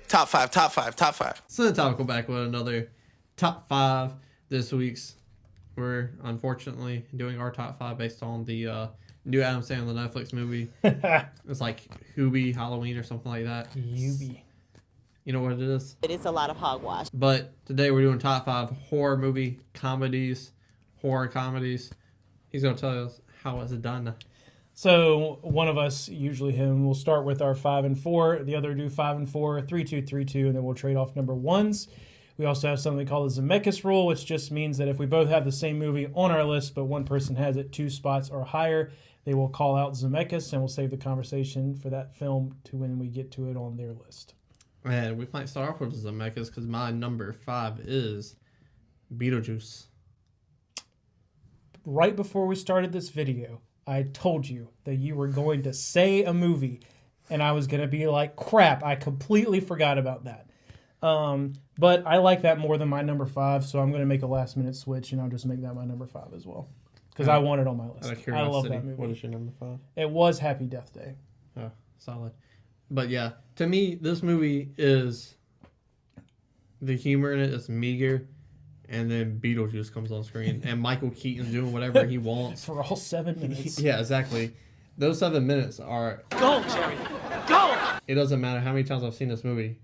Top five, top five, top five. So the topic, back with another top five this week's. We're unfortunately doing our top five based on the new Adam Sandler Netflix movie. It's like Hubie Halloween or something like that. Hubie. You know what it is? It is a lot of hogwash. But today we're doing top five horror comedies. He's going to tell us how it's done. So one of us, usually him, will start with our 5 and 4. The other do 5 and 4, 3, 2, 3, 2, and then we'll trade off number ones. We also have something called the Zemeckis rule, which just means that if we both have the same movie on our list, but one person has it 2 spots or higher, they will call out Zemeckis, and we'll save the conversation for that film to when we get to it on their list. And we might start off with Zemeckis because my number 5 is Beetlejuice. Right before we started this video, I told you that you were going to say a movie, and I was going to be like, crap, I completely forgot about that. But I like that more than my number 5, so I'm going to make a last-minute switch, and I'll just make that my number 5 as well. Because I want it on my list. I love that movie. What is your number 5? It was Happy Death Day. Oh, solid. But yeah, to me, this movie is... The humor in it is meager, and then Beetlejuice comes on screen, and Michael Keaton's doing whatever he wants. For all 7 minutes. Yeah, exactly. Those 7 minutes are... Go, Jerry. Go! It doesn't matter how many times I've seen this movie.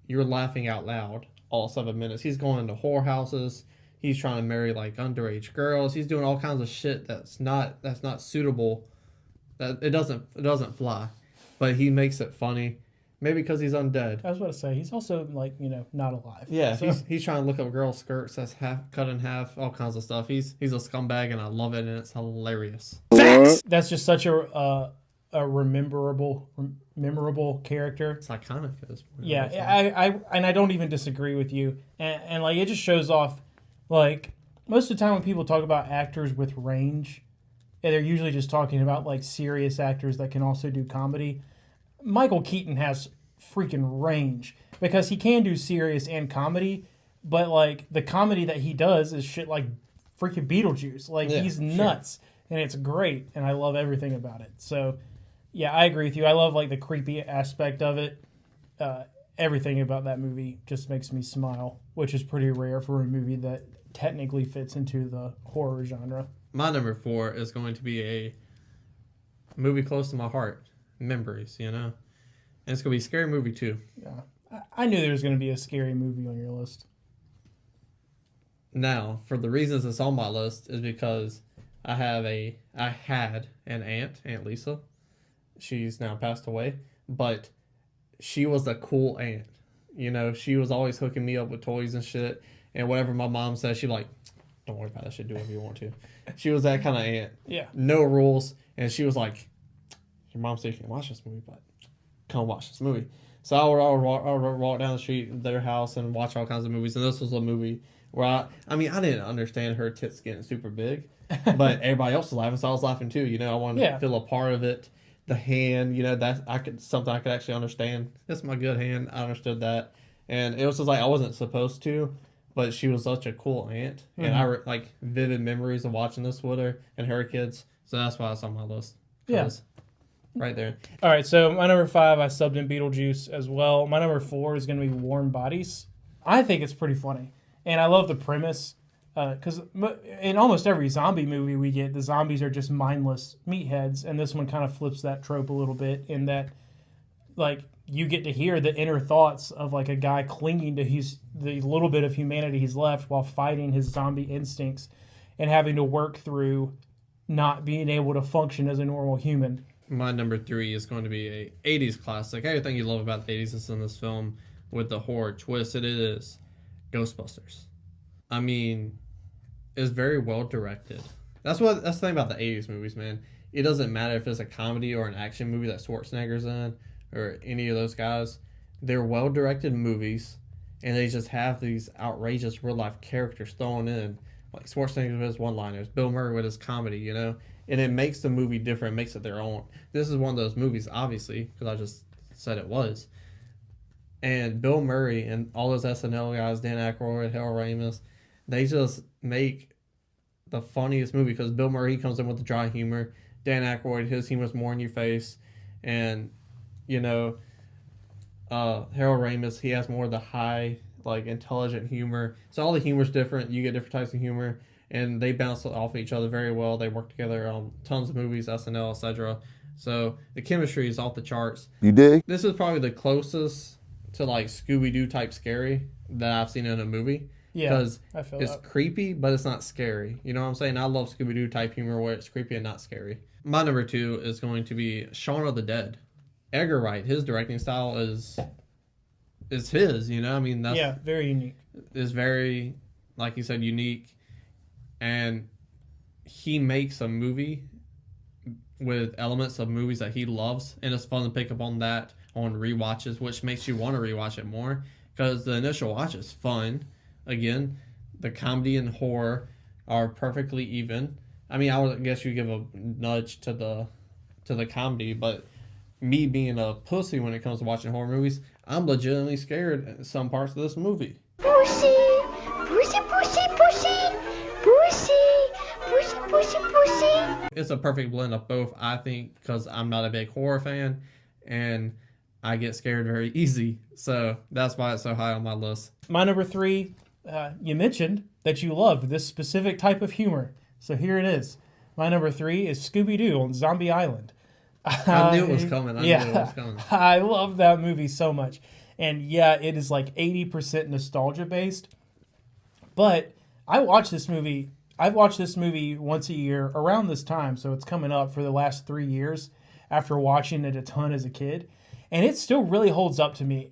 You're laughing out loud all 7 minutes. He's going into whorehouses. He's trying to marry like underage girls. He's doing all kinds of shit that's not suitable. That it doesn't fly. But he makes it funny. Maybe because he's undead. I was about to say, he's also like, not alive. Yeah, so. he's trying to look up girls' skirts that's cut in half, all kinds of stuff. He's a scumbag and I love it and it's hilarious. That's just such a memorable character. It's iconic at this point. Yeah, I don't even disagree with you. And like it just shows off, like most of the time when people talk about actors with range, they're usually just talking about like serious actors that can also do comedy. Michael Keaton has freaking range because he can do serious and comedy, but like the comedy that he does is shit like freaking Beetlejuice. Like he's nuts and it's great and I love everything about it. So yeah, I agree with you. I love like the creepy aspect of it. Everything about that movie just makes me smile, which is pretty rare for a movie that technically fits into the horror genre. My number 4 is going to be a movie close to my heart. Memories, And it's going to be a scary movie too. Yeah. I knew there was going to be a scary movie on your list. Now, for the reasons it's on my list is because I had an Aunt Lisa. She's now passed away, but she was a cool aunt. She was always hooking me up with toys and shit. And whatever my mom says, she'd like, don't worry about that shit, do whatever you want to. She was that kind of aunt. Yeah. No rules. And she was like, your mom said you can watch this movie, but come watch this movie. So I would walk down the street to their house and watch all kinds of movies. And this was a movie where I didn't understand her tits getting super big, but everybody else was laughing, so I was laughing too. I wanted to feel a part of it. The hand, that's something I could actually understand. It's my good hand. I understood that. And it was just like I wasn't supposed to, but she was such a cool aunt. Mm-hmm. And I like vivid memories of watching this with her and her kids. So that's why it's on my list. Yeah. Right there. All right, so my number 5, I subbed in Beetlejuice as well. My number 4 is going to be Warm Bodies. I think it's pretty funny. And I love the premise. Because in almost every zombie movie we get, the zombies are just mindless meatheads, and this one kind of flips that trope a little bit in that, like, you get to hear the inner thoughts of like a guy clinging to the little bit of humanity he's left while fighting his zombie instincts and having to work through not being able to function as a normal human. My number 3 is going to be a 80s classic. Everything you love about the 80s is in this film with the horror twist. It is Ghostbusters. I mean, it's very well directed. That's the thing about the 80s movies, man. It doesn't matter if it's a comedy or an action movie that Schwarzenegger's in or any of those guys. They're well directed movies and they just have these outrageous real life characters thrown in. Like Schwarzenegger with his one-liners, Bill Murray with his comedy, And it makes the movie different, makes it their own. This is one of those movies, obviously, because I just said it was. And Bill Murray and all those SNL guys, Dan Aykroyd, Harold Ramis, they just make the funniest movie because Bill Murray comes in with the dry humor. Dan Aykroyd, his humor's more in your face. And, Harold Ramis, he has more of the high, like, intelligent humor. So all the humor's different. You get different types of humor, and they bounce off each other very well. They work together on tons of movies, SNL, etc. So the chemistry is off the charts. You dig? This is probably the closest to, like, Scooby-Doo type scary that I've seen in a movie. Yeah, because I feel it's that. creepy, but it's not scary. You know what I'm saying? I love Scooby-Doo type humor where it's creepy and not scary. My number 2 is going to be Shaun of the Dead. Edgar Wright, his directing style is his, you know? I mean, that's very unique. is very, like you said, unique. And he makes a movie with elements of movies that he loves, and it's fun to pick up on that on rewatches, which makes you want to rewatch it more, because the initial watch is fun. Again, the comedy and horror are perfectly even. I mean, I would guess you give a nudge to the comedy, but me being a pussy when it comes to watching horror movies, I'm legitimately scared in some parts of this movie. Pussy, pussy, pussy, pussy, pussy, pussy, pussy, pussy. It's a perfect blend of both, I think, because I'm not a big horror fan, and I get scared very easy. So that's why it's so high on my list. My number 3, you mentioned that you loved this specific type of humor. So here it is. My number 3 is Scooby-Doo on Zombie Island. I knew it was coming. I knew it was coming. I love that movie so much. And yeah, it is like 80% nostalgia based. But I've watched this movie once a year around this time. So it's coming up for the last 3 years after watching it a ton as a kid. And it still really holds up to me.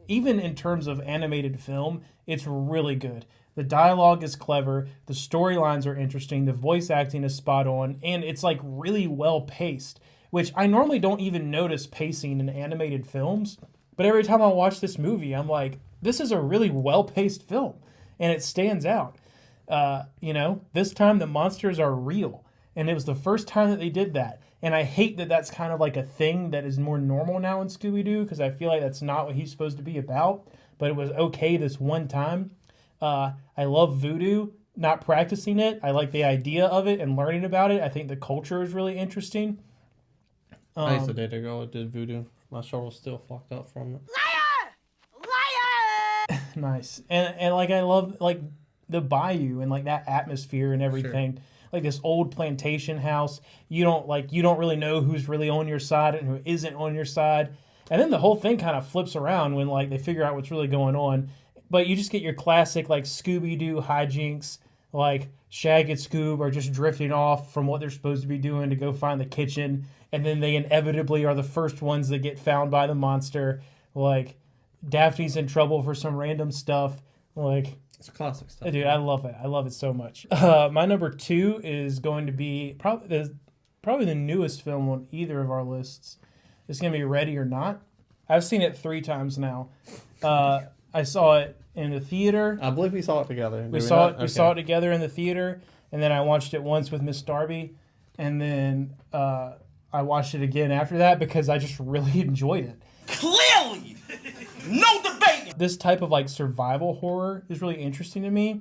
Even in terms of animated film, it's really good. The dialogue is clever, the storylines are interesting, the voice acting is spot on, and it's like really well paced, which I normally don't even notice pacing in animated films. But every time I watch this movie, I'm like, this is a really well paced film, and it stands out. This time the monsters are real, and it was the first time that they did that. And I hate that that's kind of like a thing that is more normal now in Scooby-Doo, because I feel like that's not what he's supposed to be about. But it was okay this one time. I love voodoo, not practicing it. I like the idea of it and learning about it. I think the culture is really interesting. I used to date a girl that did voodoo. My shoulder's still fucked up from it. Liar! Nice. And like I love like the bayou and like that atmosphere and everything. Sure. Like this old plantation house. You don't really know who's really on your side and who isn't on your side. And then the whole thing kind of flips around when like they figure out what's really going on. But you just get your classic like Scooby-Doo hijinks, like Shag and Scoob are just drifting off from what they're supposed to be doing to go find the kitchen, and then they inevitably are the first ones that get found by the monster. Like Daphne's in trouble for some random stuff. Like it's classic stuff. Dude, I love it. I love it so much. My number 2 is going to be probably the newest film on either of our lists. It's going to be Ready or Not. I've seen it 3 times now. I saw it in the theater. I believe we saw it together. We saw it together in the theater, and then I watched it once with Miss Darby, and then I watched it again after that because I just really enjoyed it. Clearly, no debate. This type of like survival horror is really interesting to me,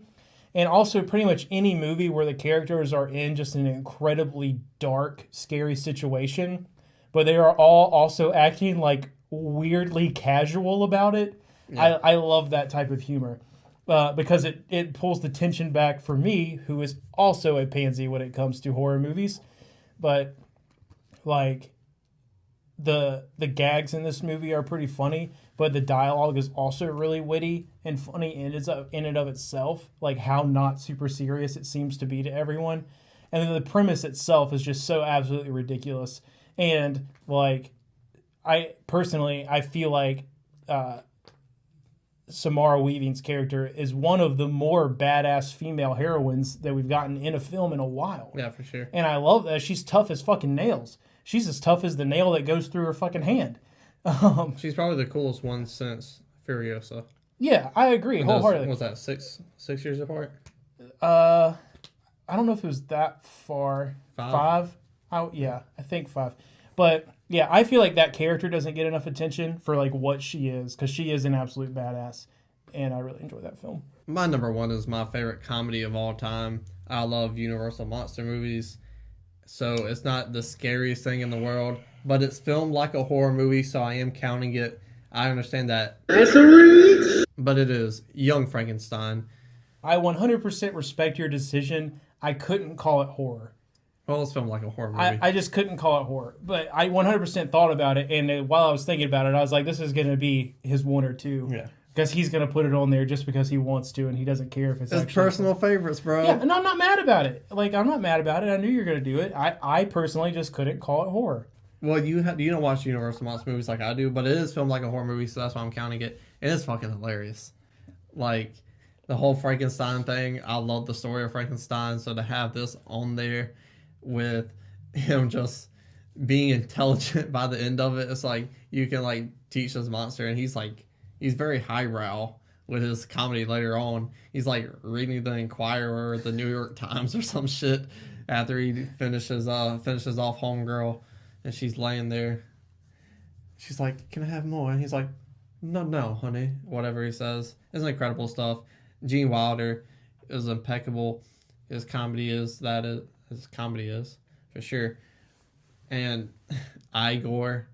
and also pretty much any movie where the characters are in just an incredibly dark, scary situation, but they are all also acting like weirdly casual about it. Yeah. I love that type of humor because it pulls the tension back for me, who is also a pansy when it comes to horror movies. But like the gags in this movie are pretty funny, but the dialogue is also really witty and funny in and of itself, like how not super serious it seems to be to everyone. And then the premise itself is just so absolutely ridiculous. And like I feel like Samara Weaving's character is one of the more badass female heroines that we've gotten in a film in a while. Yeah, for sure. And I love that. She's tough as fucking nails. She's as tough as the nail that goes through her fucking hand. She's probably the coolest one since Furiosa. Yeah, I agree wholeheartedly. Was that six years apart? I don't know if it was that far. 5? Yeah, I think 5. But yeah, I feel like that character doesn't get enough attention for like what she is, because she is an absolute badass, and I really enjoy that film. My number 1 is my favorite comedy of all time. I love Universal monster movies, so it's not the scariest thing in the world, but it's filmed like a horror movie, so I am counting it. I understand that. But it is Young Frankenstein. I 100% respect your decision. I couldn't call it horror. Well, it's filmed like a horror movie. I just couldn't call it horror. But I 100% thought about it, and while I was thinking about it, I was like, this is going to be his one or two. Yeah. Because he's going to put it on there just because he wants to, and he doesn't care if it's His actually personal favorites, bro. Yeah, and I'm not mad about it. Like, I'm not mad about it. I knew you were going to do it. I personally just couldn't call it horror. Well, you don't watch Universal Monster movies like I do, but it is filmed like a horror movie, so that's why I'm counting it. And it's fucking hilarious. Like, the whole Frankenstein thing, I love the story of Frankenstein, so to have this on there with him just being intelligent by the end of it, it's like, you can, like, teach this monster, and he's very highbrow with his comedy later on. He's, like, reading the Inquirer or the New York Times or some shit after he finishes off Homegirl. And she's laying there. She's like, can I have more? And he's like, no, honey. Whatever he says. It's incredible stuff. Gene Wilder is impeccable. His comedy is, for sure. And Igor,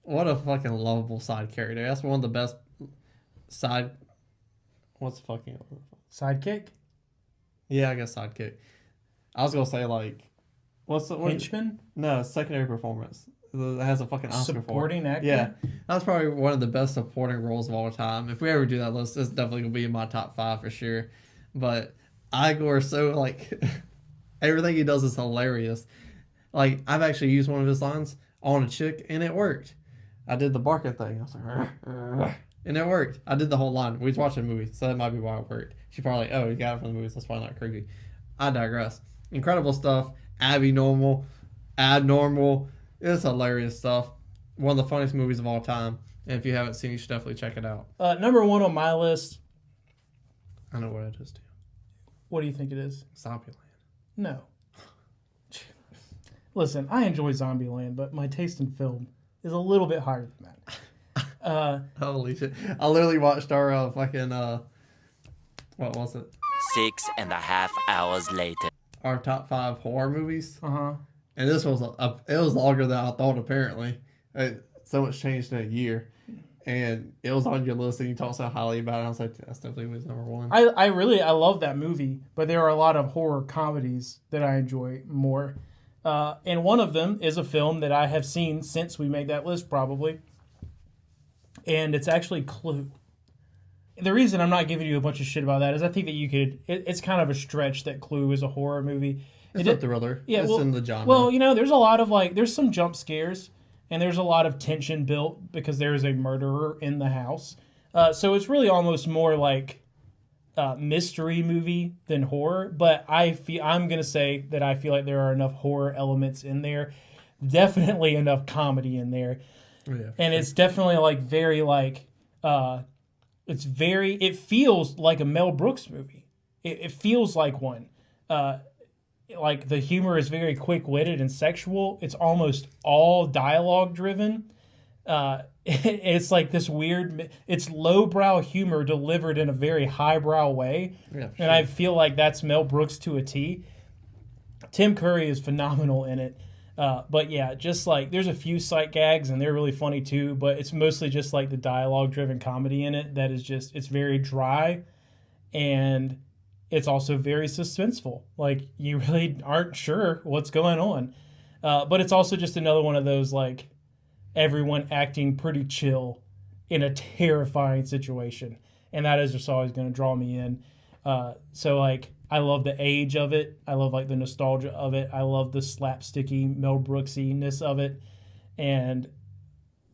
what a fucking lovable side character. That's one of the best Sidekick? Yeah, I guess sidekick. I was going to say, like, Henchman? No, secondary performance. It has a fucking Oscar Supporting for it. actor? Yeah. That's probably one of the best supporting roles of all time. If we ever do that list, it's definitely going to be in my top 5 for sure. But Igor is so, like, everything he does is hilarious. Like, I've actually used one of his lines on a chick, and it worked. I did the barking thing. I was like, and it worked. I did the whole line. We was watching a movie, so that might be why it worked. She probably like, oh, you got it from the movies. That's probably not creepy. I digress. Incredible stuff. Abnormal. It's hilarious stuff. One of the funniest movies of all time. And if you haven't seen it, you should definitely check it out. Number 1 on my list. I know what it is, too. What do you think it is? Zombieland. No. Listen, I enjoy Zombieland, but my taste in film is a little bit higher than that. Holy shit. I literally watched our fucking, what was it? 6.5 hours later. Our top 5 horror movies. Uh-huh. And this was, it was longer than I thought, apparently. So much changed in a year. And it was on your list, and you talked so highly about it. I was like, that's definitely was number 1. I love that movie, but there are a lot of horror comedies that I enjoy more. And one of them is a film that I have seen since we made that list, probably. And it's actually Clue. The reason I'm not giving you a bunch of shit about that is I think that you could... It's kind of a stretch that Clue is a horror movie. It's a thriller. Yeah, it's in the genre. Well, there's a lot of, like... There's some jump scares, and there's a lot of tension built because there is a murderer in the house. So it's really almost more like a mystery movie than horror. But I'm going to say that I feel like there are enough horror elements in there. Definitely enough comedy in there. Yeah, and it's definitely, like, very, like... It feels like a Mel Brooks movie. It feels like one. Like, the humor is very quick-witted and sexual. It's almost all dialogue-driven. It's like this weird... It's lowbrow humor delivered in a very highbrow way. Yeah, sure. And I feel like that's Mel Brooks to a T. Tim Curry is phenomenal in it. But yeah, just like there's a few sight gags and they're really funny too, but it's mostly just like the dialogue driven comedy in it that is just, it's very dry and it's also very suspenseful. Like you really aren't sure what's going on. But it's also just another one of those like everyone acting pretty chill in a terrifying situation. And that is just always going to draw me in. So like, I love the age of it. I love like the nostalgia of it. I love the slapsticky Mel Brooksiness of it. And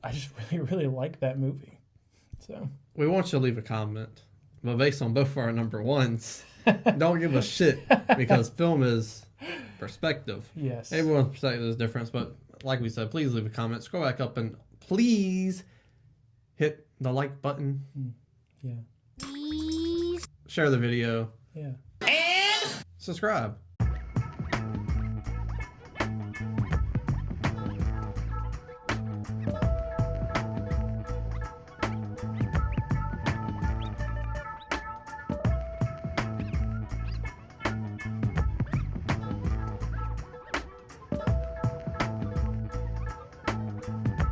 I just really, really like that movie. So we want you to leave a comment. But based on both of our number 1s, don't give a shit because film is perspective. Yes. Everyone's perspective is different. But like we said, please leave a comment. Scroll back up and please hit the like button. Yeah. Share the video. Yeah. Subscribe.